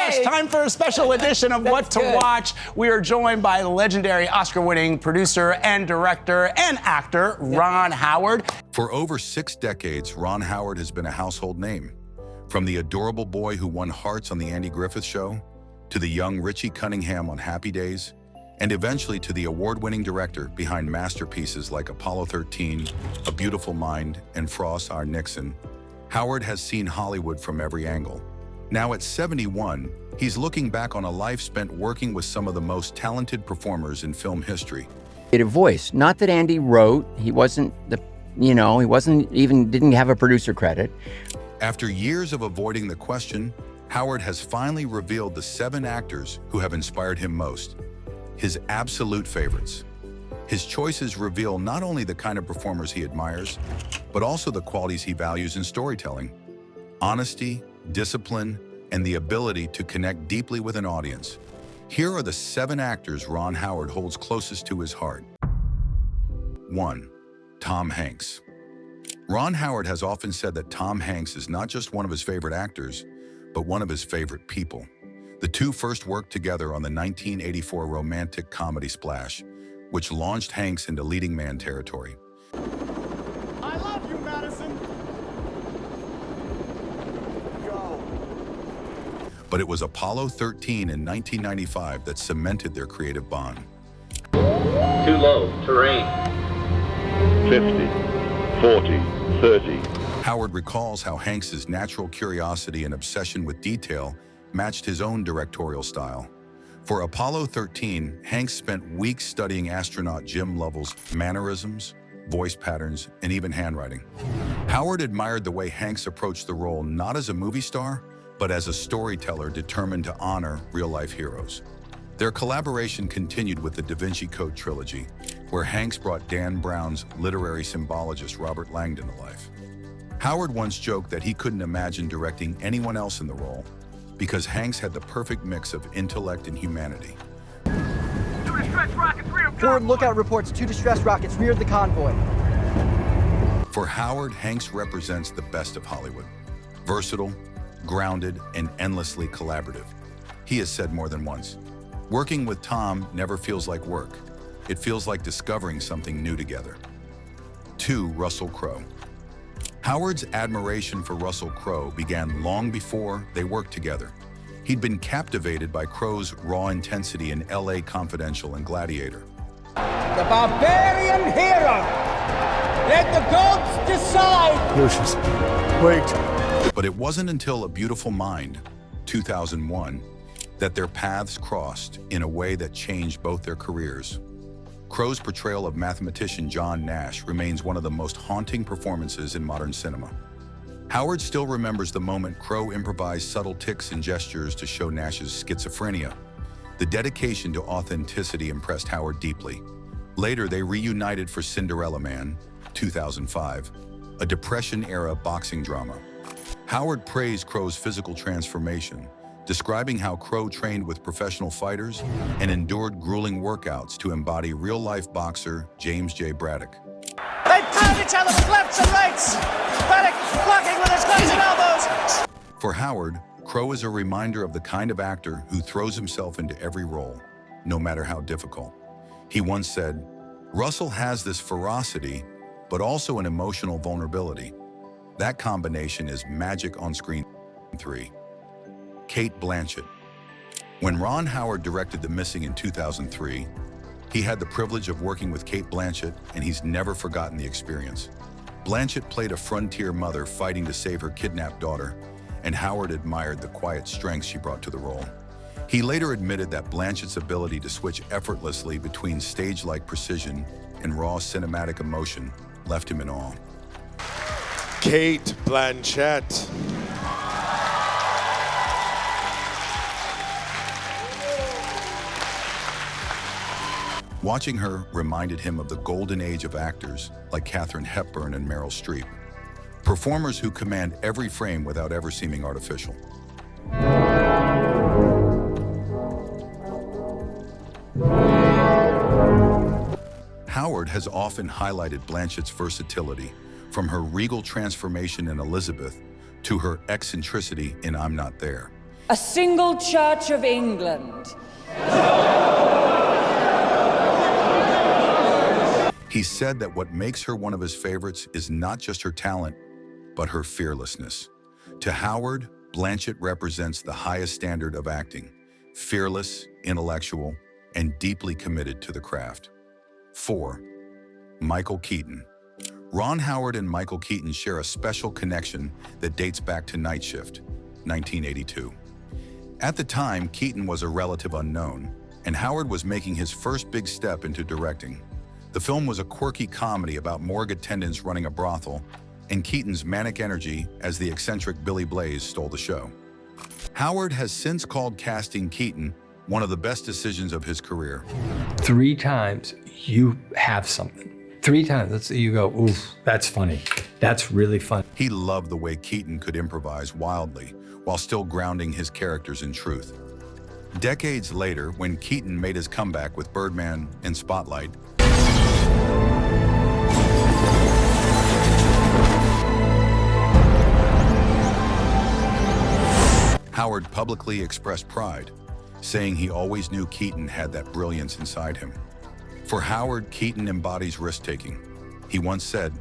gosh, time for a special edition of What to Watch. We are joined by legendary Oscar-winning producer and director and actor, Ron Howard. For over 6 decades, Ron Howard has been a household name. From the adorable boy who won hearts on The Andy Griffith Show, to the young Richie Cunningham on Happy Days, and eventually to the award-winning director behind masterpieces like Apollo 13, A Beautiful Mind, and Frost R. Nixon, Howard has seen Hollywood from every angle. Now at 71, he's looking back on a life spent working with some of the most talented performers in film history. A voice, not that Andy wrote, he wasn't didn't have a producer credit. After years of avoiding the question, Howard has finally revealed the 7 actors who have inspired him most, his absolute favorites. His choices reveal not only the kind of performers he admires, but also the qualities he values in storytelling: honesty, discipline, and the ability to connect deeply with an audience. Here are the 7 actors Ron Howard holds closest to his heart. 1. Tom Hanks. Ron Howard has often said that Tom Hanks is not just one of his favorite actors, but one of his favorite people. The two first worked together on the 1984 romantic comedy Splash, which launched Hanks into leading man territory. I love you, Madison. Go. But it was Apollo 13 in 1995 that cemented their creative bond. Too low, terrain. 50, 40, 30. Howard recalls how Hanks's natural curiosity and obsession with detail matched his own directorial style. For Apollo 13, Hanks spent weeks studying astronaut Jim Lovell's mannerisms, voice patterns, and even handwriting. Howard admired the way Hanks approached the role not as a movie star, but as a storyteller determined to honor real-life heroes. Their collaboration continued with the Da Vinci Code trilogy, where Hanks brought Dan Brown's literary symbologist Robert Langdon to life. Howard once joked that he couldn't imagine directing anyone else in the role, because Hanks had the perfect mix of intellect and humanity. Forward lookout reports 2 distress rockets reared the convoy. For Howard, Hanks represents the best of Hollywood. Versatile, grounded, and endlessly collaborative. He has said more than once, "Working with Tom never feels like work. It feels like discovering something new together." 2. Russell Crowe. Howard's admiration for Russell Crowe began long before they worked together. He'd been captivated by Crowe's raw intensity in LA Confidential and Gladiator. The barbarian hero! Let the gods decide! Lucius, wait. But it wasn't until A Beautiful Mind, 2001, that their paths crossed in a way that changed both their careers. Crowe's portrayal of mathematician John Nash remains one of the most haunting performances in modern cinema. Howard still remembers the moment Crowe improvised subtle tics and gestures to show Nash's schizophrenia. The dedication to authenticity impressed Howard deeply. Later, they reunited for Cinderella Man, 2005, a Depression-era boxing drama. Howard praised Crowe's physical transformation, describing how Crowe trained with professional fighters and endured grueling workouts to embody real-life boxer James J. Braddock. They pound each other with lefts and rights! Braddock blocking with his legs and elbows! For Howard, Crowe is a reminder of the kind of actor who throws himself into every role, no matter how difficult. He once said, "Russell has this ferocity, but also an emotional vulnerability. That combination is magic on screen." 3. Cate Blanchett. When Ron Howard directed The Missing in 2003, he had the privilege of working with Cate Blanchett, and he's never forgotten the experience. Blanchett played a frontier mother fighting to save her kidnapped daughter, and Howard admired the quiet strength she brought to the role. He later admitted that Blanchett's ability to switch effortlessly between stage-like precision and raw cinematic emotion left him in awe. Cate Blanchett. Watching her reminded him of the golden age of actors like Katharine Hepburn and Meryl Streep, performers who command every frame without ever seeming artificial. Howard has often highlighted Blanchett's versatility, from her regal transformation in Elizabeth to her eccentricity in I'm Not There. a single church of England. He said that what makes her one of his favorites is not just her talent, but her fearlessness. To Howard, Blanchett represents the highest standard of acting, fearless, intellectual, and deeply committed to the craft. 4. Michael Keaton. Ron Howard and Michael Keaton share a special connection that dates back to Night Shift, 1982. At the time, Keaton was a relative unknown, and Howard was making his first big step into directing. The film was a quirky comedy about morgue attendants running a brothel, and Keaton's manic energy as the eccentric Billy Blaze stole the show. Howard has since called casting Keaton one of the best decisions of his career. 3 times you have something. 3 times you go, oof, that's funny. That's really fun. He loved the way Keaton could improvise wildly while still grounding his characters in truth. Decades later, when Keaton made his comeback with Birdman and Spotlight, Howard publicly expressed pride, saying he always knew Keaton had that brilliance inside him. For Howard, Keaton embodies risk-taking. He once said,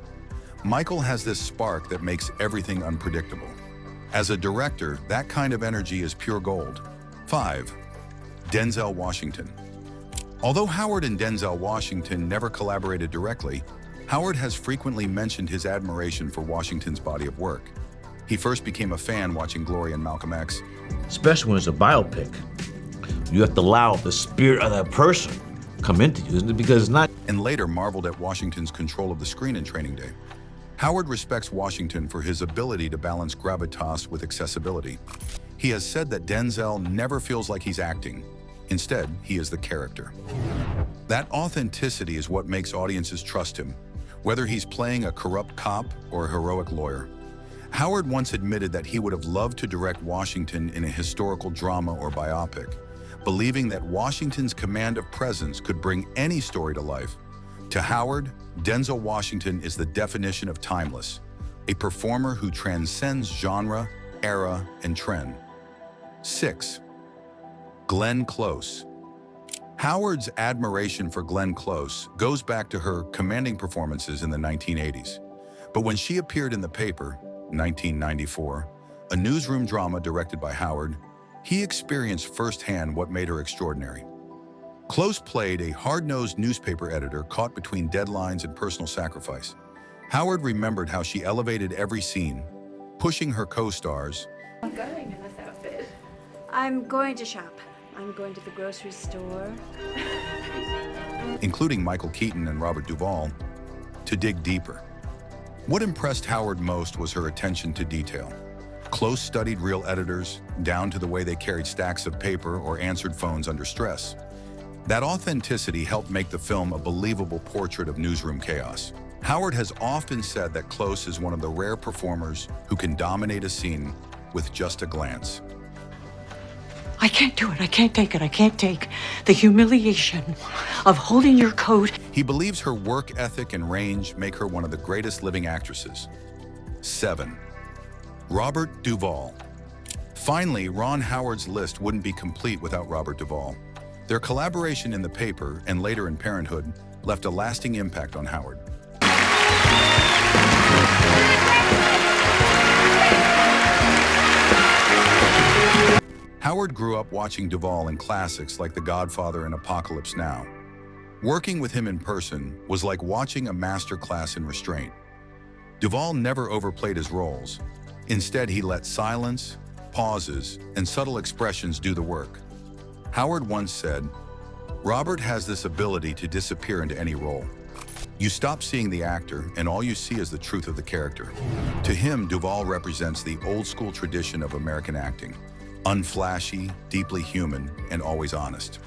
"Michael has this spark that makes everything unpredictable." As a director, that kind of energy is pure gold. 5. Denzel Washington. Although Howard and Denzel Washington never collaborated directly, Howard has frequently mentioned his admiration for Washington's body of work. He first became a fan watching Glory and Malcolm X. Especially when it's a biopic. You have to allow the spirit of that person come into you, because it's not. And later marveled at Washington's control of the screen in Training Day. Howard respects Washington for his ability to balance gravitas with accessibility. He has said that Denzel never feels like he's acting. Instead, he is the character. That authenticity is what makes audiences trust him, whether he's playing a corrupt cop or a heroic lawyer. Howard once admitted that he would have loved to direct Washington in a historical drama or biopic, believing that Washington's command of presence could bring any story to life. To Howard, Denzel Washington is the definition of timeless, a performer who transcends genre, era, and trend. 6. Glenn Close. Howard's admiration for Glenn Close goes back to her commanding performances in the 1980s. But when she appeared in The Paper, 1994, a newsroom drama directed by Howard, he experienced firsthand what made her extraordinary. Close played a hard-nosed newspaper editor caught between deadlines and personal sacrifice. Howard remembered how she elevated every scene, pushing her co-stars. I'm going in this outfit. I'm going to shop. I'm going to the grocery store. Including Michael Keaton and Robert Duvall, to dig deeper. What impressed Howard most was her attention to detail. Close studied real editors, down to the way they carried stacks of paper or answered phones under stress. That authenticity helped make the film a believable portrait of newsroom chaos. Howard has often said that Close is one of the rare performers who can dominate a scene with just a glance. I can't do it. I can't take it. I can't take the humiliation of holding your coat. He believes her work ethic and range make her one of the greatest living actresses. 7. Robert Duvall. Finally, Ron Howard's list wouldn't be complete without Robert Duvall. Their collaboration in The Paper and later in Parenthood left a lasting impact on Howard. Howard grew up watching Duvall in classics like The Godfather and Apocalypse Now. Working with him in person was like watching a master class in restraint. Duvall never overplayed his roles. Instead, he let silence, pauses, and subtle expressions do the work. Howard once said, "Robert has this ability to disappear into any role. You stop seeing the actor, and all you see is the truth of the character." To him, Duvall represents the old-school tradition of American acting. Unflashy, deeply human, and always honest.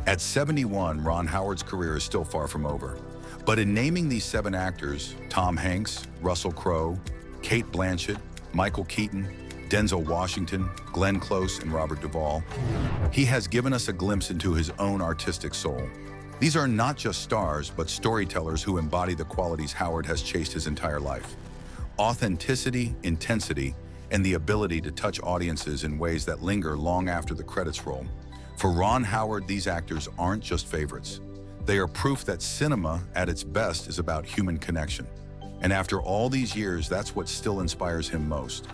At 71, Ron Howard's career is still far from over. But in naming these 7 actors, Tom Hanks, Russell Crowe, Cate Blanchett, Michael Keaton, Denzel Washington, Glenn Close, and Robert Duvall, he has given us a glimpse into his own artistic soul. These are not just stars, but storytellers who embody the qualities Howard has chased his entire life. Authenticity, intensity, and the ability to touch audiences in ways that linger long after the credits roll. For Ron Howard, these actors aren't just favorites. They are proof that cinema, at its best, is about human connection. And after all these years, that's what still inspires him most.